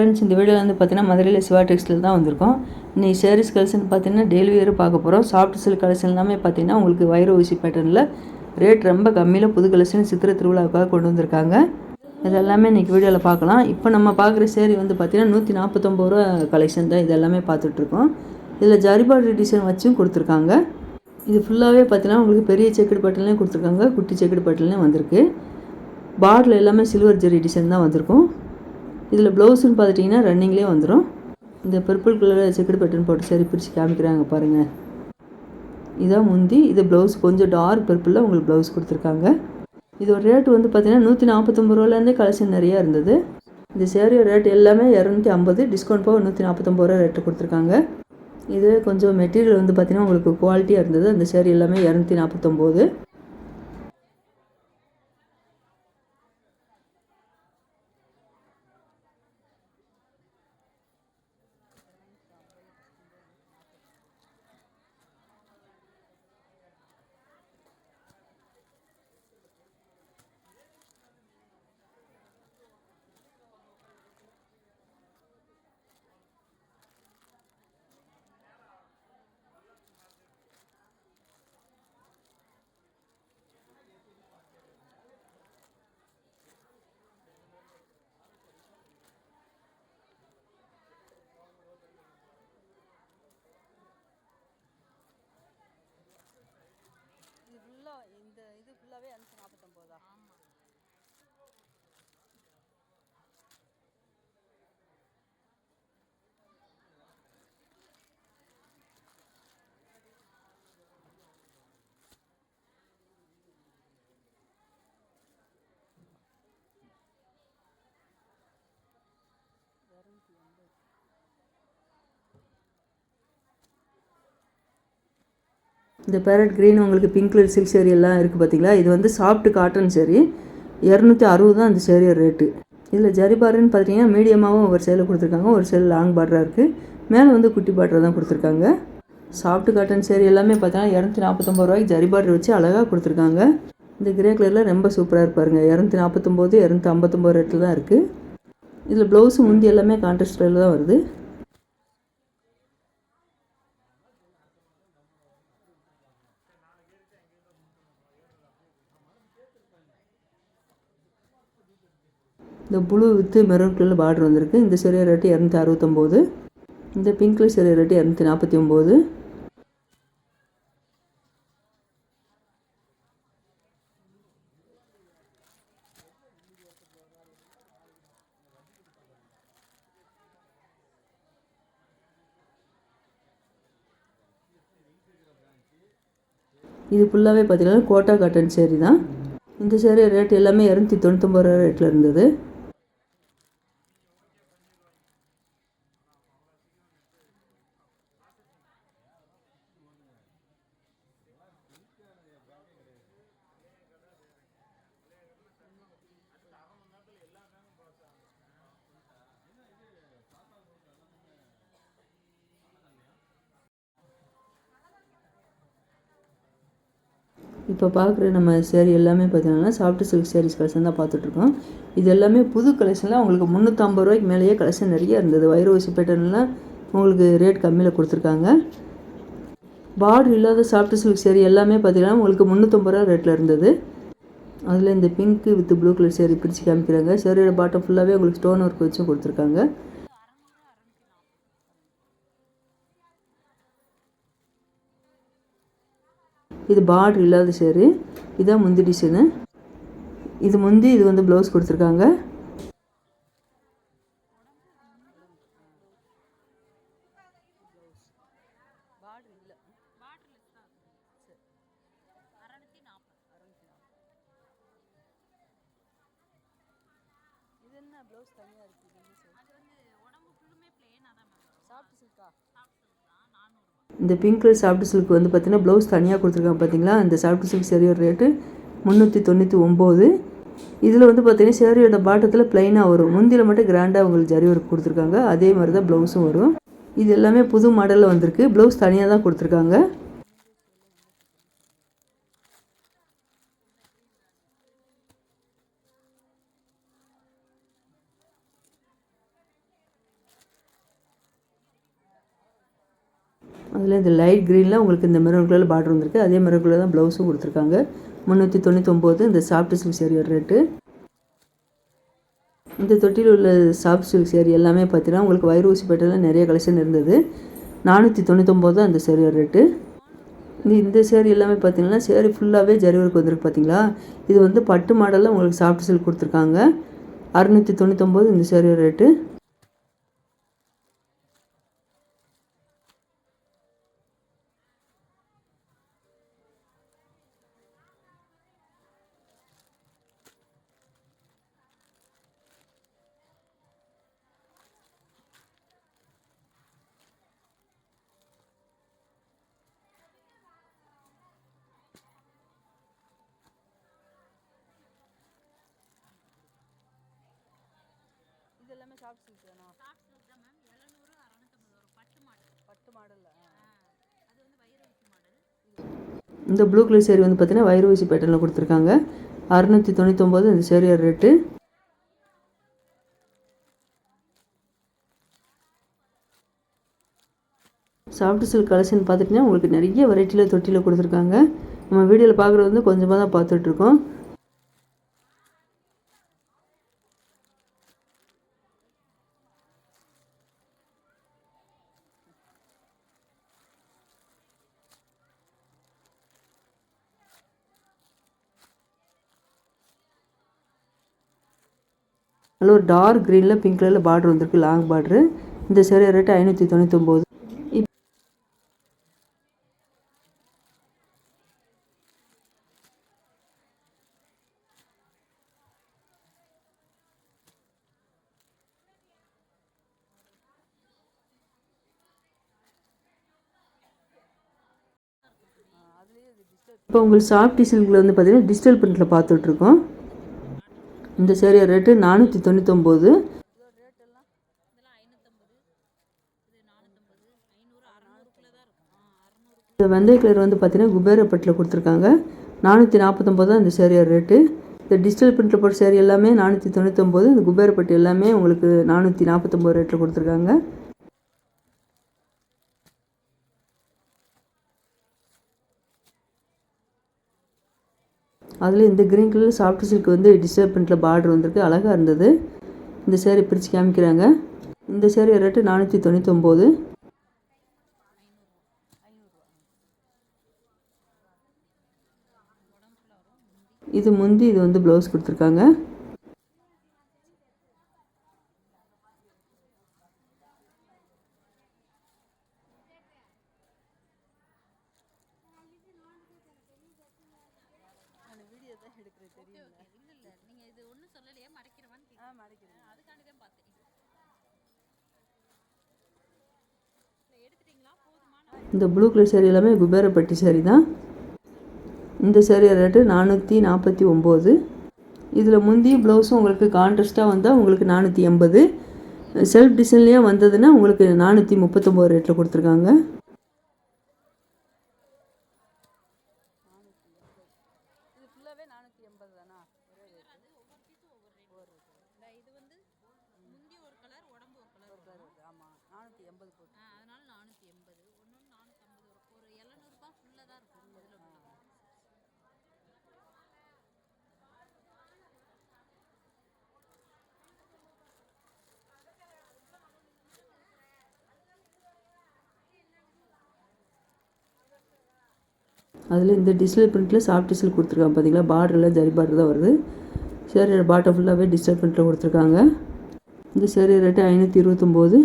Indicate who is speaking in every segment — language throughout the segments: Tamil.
Speaker 1: ஃப்ரெண்ட்ஸ், இந்த வீடியோவில் வந்து பார்த்தீங்கன்னா மதுரையில் சிவா டெக்ஸ்டைல் தான் வந்திருக்கோம். இன்றைக்கி சாரீஸ் கலெக்ஷன் பார்த்தீங்கன்னா டெய்லி வேறு பார்க்க போகிறோம். சாஃப்ட் சில்க் கலெக்ஷன் எல்லாமே பார்த்தீங்கன்னா உங்களுக்கு வைர ஊசி பேட்டர்னில் ரேட் ரொம்ப கம்மியில் புது கலெக்ஷன் சித்திரை திருவிழாவுக்காக கொண்டு வந்திருக்காங்க. இது எல்லாமே இன்றைக்கி வீடியோவில் பார்க்கலாம். இப்போ நம்ம பார்க்குற சேரீ வந்து பார்த்தீங்கன்னா 149 ரூபா கலெக்ஷன் தான். இது எல்லாமே பார்த்துட்ருக்கோம். இதில் ஜரிபார்டர் டிசைன் வச்சும் கொடுத்துருக்காங்க. இது ஃபுல்லாகவே பார்த்தீங்கன்னா உங்களுக்கு பெரிய செக்குடு பட்டன்லேயும் கொடுத்துருக்காங்க, குட்டி செக்குடு பட்டன்லேயும் வந்திருக்கு. பார்டரில் எல்லாமே சில்வர் ஜெரி டிசைன் தான் வந்திருக்கும். இதில் ப்ளவுஸுன்னு பார்த்துட்டிங்கன்னா ரன்னிங்லேயே வந்துடும். இந்த பர்பிள் கலர் செக்குடு பேட்டர்ன் போட்டு சரி பிரித்து காமிக்கிறாங்க பாருங்கள். இதான் முந்தி. இது ப்ளவுஸ் கொஞ்சம் டார்க் பர்பிளில் உங்களுக்கு ப்ளவுஸ் கொடுத்துருக்காங்க. இதோட ரேட்டு வந்து பார்த்திங்கன்னா 149 ரூபாலேருந்தே கலெக்ஷன் நிறையா இருந்தது. இந்த சேரீயோட ரேட் எல்லாமே 250, டிஸ்கவுண்ட் போக 149 ரூபா ரேட்டு கொடுத்துருக்காங்க. இது கொஞ்சம் மெட்டீரியல் வந்து பார்த்திங்கன்னா உங்களுக்கு குவாலிட்டியாக இருந்தது. அந்த சேரீ எல்லாமே 249. இது ஃபுல்லாகவே 249 தான். இந்த பேரட் க்ரீன் உங்களுக்கு பிங்க் கலர் சில்க் சேரீ எல்லாம் இருக்குது பார்த்தீங்களா. இது வந்து சாஃப்ட் காட்டன் சேரீ. 260 தான் அந்த சேரீயோட ரேட்டு. இதில் ஜரி பார்டர்னு பார்த்தீங்கன்னா மீடியமாகவும் ஒரு சேலை கொடுத்துருக்காங்க, ஒரு சேலை லாங் பார்டராக இருக்குது. மேலே வந்து குட்டி பார்டர் தான் கொடுத்துருக்காங்க. சாஃப்ட் காட்டன் சேரீ எல்லாமே பார்த்தீங்கன்னா 249 ரூபாய்க்கு ஜரி பார்டர் வச்சு அழகாக கொடுத்துருக்காங்க. இந்த கிரே கலரில் ரொம்ப சூப்பராக இருப்பாருங்க. 249, 259 ரேட்டில் தான் இருக்குது. இதில் ப்ளவுஸு முந்தி எல்லாமே கான்ட்ராஸ்ட் கலரில் தான் வருது. இந்த blue with maroon colour border வந்திருக்கு. இந்த சேரீ ரேட்டு 269. இந்த பிங்க் கலர் சேரீ ரேட்டு 249. இது ஃபுல்லாகவே பார்த்தீங்கன்னா கோட்டா காட்டன் சேரீ தான். இந்த சேரீ ரேட் எல்லாமே 299 ரூபா ரேட்டில் இருந்தது. இப்போ பார்க்குற நம்ம சேரீ எல்லாமே பார்த்தீங்கன்னா சாஃப்ட் சில்க் சாரீஸ் கலெக்ஷன் தான் பார்த்துட்ருக்கோம். இது எல்லாமே புது கலெக்ஷனில் உங்களுக்கு 350 ரூபாய்க்கு மேலேயே கலெக்ஷன் நிறைய இருந்தது. வைர ஊசி பேட்டர்ன்லாம் உங்களுக்கு ரேட் கம்மியில் கொடுத்துருக்காங்க. பார்டர் இல்லாத சாஃப்ட் சில்க் சேரீ எல்லாமே பார்த்தீங்கன்னா உங்களுக்கு 350 ரூபா ரேட்டில் இருந்தது. அதில் இந்த pink with blue colour sari பிரித்து காமிக்கிறாங்க. சேரீயோட பாட்டம் ஃபுல்லாகவே உங்களுக்கு ஸ்டோன் ஒர்க் வச்சும் கொடுத்துருக்காங்க. இது பார்டர் இல்லாத சேரீ. இதான் முந்தி டிசைனு. இது முந்தி, இது வந்து ப்ளவுஸ் கொடுத்துருக்காங்க. இந்த பிங்க் கலர் சாஃப்ட் சில்க் வந்து பார்த்தீங்கன்னா ப்ளவுஸ் தனியாக கொடுத்துருக்காங்க பார்த்தீங்களா. இந்த சாஃப்ட் சில்க் சேரீயோட ரேட்டு 399. இதில் வந்து பார்த்தீங்கன்னா சேரீயோட பாட்டத்தில் ப்ளைனாக வரும். முந்தியில் மட்டும் கிராண்டாக உங்களுக்கு ஜரி ஒர்க் கொடுத்துருக்காங்க. அதே மாதிரி தான் ப்ளவுஸும் வரும். இது எல்லாமே புது மாடலில் வந்திருக்கு. ப்ளவுஸ் தனியாக தான் கொடுத்துருக்காங்க. அதில் இந்த லைட் க்ரீனில் உங்களுக்கு இந்த மெரூன் கலரில் பார்டர் வந்திருக்கு. அதே மெரூன் கலர் தான் ப்ளவுஸும் கொடுத்துருக்காங்க. 399 இந்த சாஃப்ட் சில்க் சேரீயோட ரேட்டு. இந்த தொட்டியில் உள்ள சாஃப்ட் சில்க் சேரீ எல்லாமே பார்த்தீங்கன்னா உங்களுக்கு வைர ஊசி பேட்டர்னில் நிறைய கலெக்ஷன் இருந்தது. 499 தான் இந்த சேரீயோட ரேட்டு. இந்த சேரீ எல்லாமே பார்த்தீங்கன்னா சேரீ ஃபுல்லாகவே ஜரி ஒர்க் வந்திருக்கு பார்த்தீங்களா. இது வந்து பட்டு மாடலில் உங்களுக்கு சாஃப்ட் சில்க் கொடுத்துருக்காங்க. 699 இந்த சேரீயோட ரேட்டு. இதெல்லாமே சாஃப்ட் சில்க் தானா? சாஃப்ட் சில்க் தான் மேம். 700 650 வரும். பட்டு மாடல்ல. அது வந்து வைர ஊசி மாடல். இந்த ப்ளூ கலர் சேரீ வந்து பார்த்தீங்கன்னா வைர ஊசி பேட்டர்னில் கொடுத்துருக்காங்க. 699 இந்த சேரீயோட ரேட்டு. சாஃப்ட் சில்க் கலெக்ஷன் பார்த்துட்டிங்கன்னா உங்களுக்கு நிறைய வெரைட்டியில் தொட்டியில் கொடுத்துருக்காங்க. நம்ம வீடியோவில் பார்க்குறது வந்து கொஞ்சமாக தான் பார்த்துட்ருக்கோம். நல்ல ஒரு டார்க் க்ரீனில் பிங்க் கலரில் பார்டர் வந்திருக்கு, லாங் பார்டரு. இந்த சேரீ ரேட்டு 599. இப்போ உங்களுக்கு சாஃப்ட் சில்கில் வந்து பார்த்தீங்கன்னா டிஜிட்டல் பிரிண்டில் பார்த்துட்ருக்கோம். இந்த சேரீ ரேட்டு 499. இந்த வெந்தய கலர் வந்து பார்த்தீங்கன்னா குபேரப்பட்டில் கொடுத்துருக்காங்க. 449 தான் இந்த சேரீயோட ரேட்டு. இந்த டிஜிட்டல் பிரிண்டில் போட்ட சேரீ எல்லாமே 499. இந்த குபேரப்பட்டு எல்லாமே உங்களுக்கு 449 ரேட்டில் கொடுத்துருக்காங்க. அதில் இந்த க்ரீன் கலர் சாஃப்ட் சில்க் வந்து டிஜிட்டல் பிரிண்டில் பார்டர் வந்திருக்கு, அழகாக இருந்தது. இந்த சேரீ பிரித்து காமிக்கிறாங்க. இந்த சேரீ ரேட்டு 499. இது முந்தி, இது வந்து ப்ளவுஸ் கொடுத்துருக்காங்க. இந்த ப்ளூ கலர் சேரீ எல்லாமே குபேரப்பட்டி சேரீ தான். இந்த சேரீ ரேட்டு 449. இதில் முந்தி ப்ளவுஸும் உங்களுக்கு கான்ட்ராஸ்ட்டாக வந்தால் உங்களுக்கு 480. செல்ஃப் டிசைன்லேயே வந்ததுன்னா உங்களுக்கு 439 ரேட்டில் கொடுத்துருக்காங்க. அதில் இந்த டிஜிட்டல் பிரிண்டில் சாஃப்ட் சில்க் கொடுத்துருக்காங்க பார்த்தீங்களா. பார்டரில் ஜரி பார்டர் தான் வருது. சேரீயோட பாட்டம் ஃபுல்லாகவே டிஜிட்டல் பிரிண்டில் கொடுத்துருக்காங்க. இந்த சேரீ ரேட்டு 529.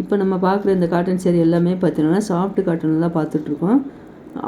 Speaker 1: இப்போ நம்ம பார்க்குற இந்த காட்டன் சேரீ எல்லாமே பார்த்தீங்கன்னா சாஃப்ட் காட்டனில் தான் பார்த்துட்ருக்கோம்.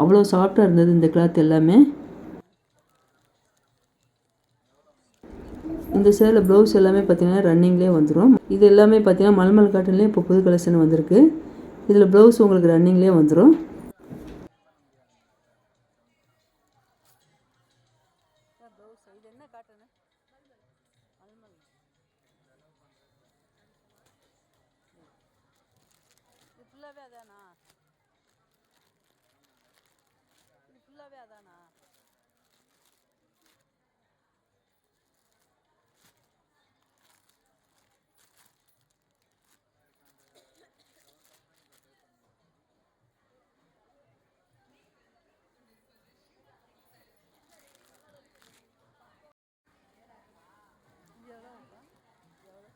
Speaker 1: அவ்வளோ சாஃப்டாக இருந்தது இந்த கிளாத் எல்லாமே. இந்த சேரில் ப்ளவுஸ் எல்லாமே பார்த்தீங்கன்னா ரன்னிங்லேயே வந்துடும். இது எல்லாமே பார்த்தீங்கன்னா மல்மல் காட்டன்லேயே இப்போ புது கலெக்ஷன் வந்திருக்கு. இதில் ப்ளவுஸ் உங்களுக்கு ரன்னிங்லேயே வந்துடும்.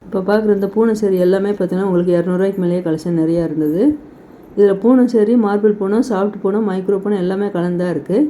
Speaker 1: இப்போ பார்க்குற இந்த பூனை சேரி எல்லாமே பார்த்தீங்கன்னா உங்களுக்கு 200 மேலேயே கலெக்ஷன் நிறையா இருந்தது. இதில் பூனை சேரி, மார்பிள் பூனை, சாஃப்ட் பூனை, மைக்ரோ பூனை எல்லாமே கலந்தாக இருக்குது.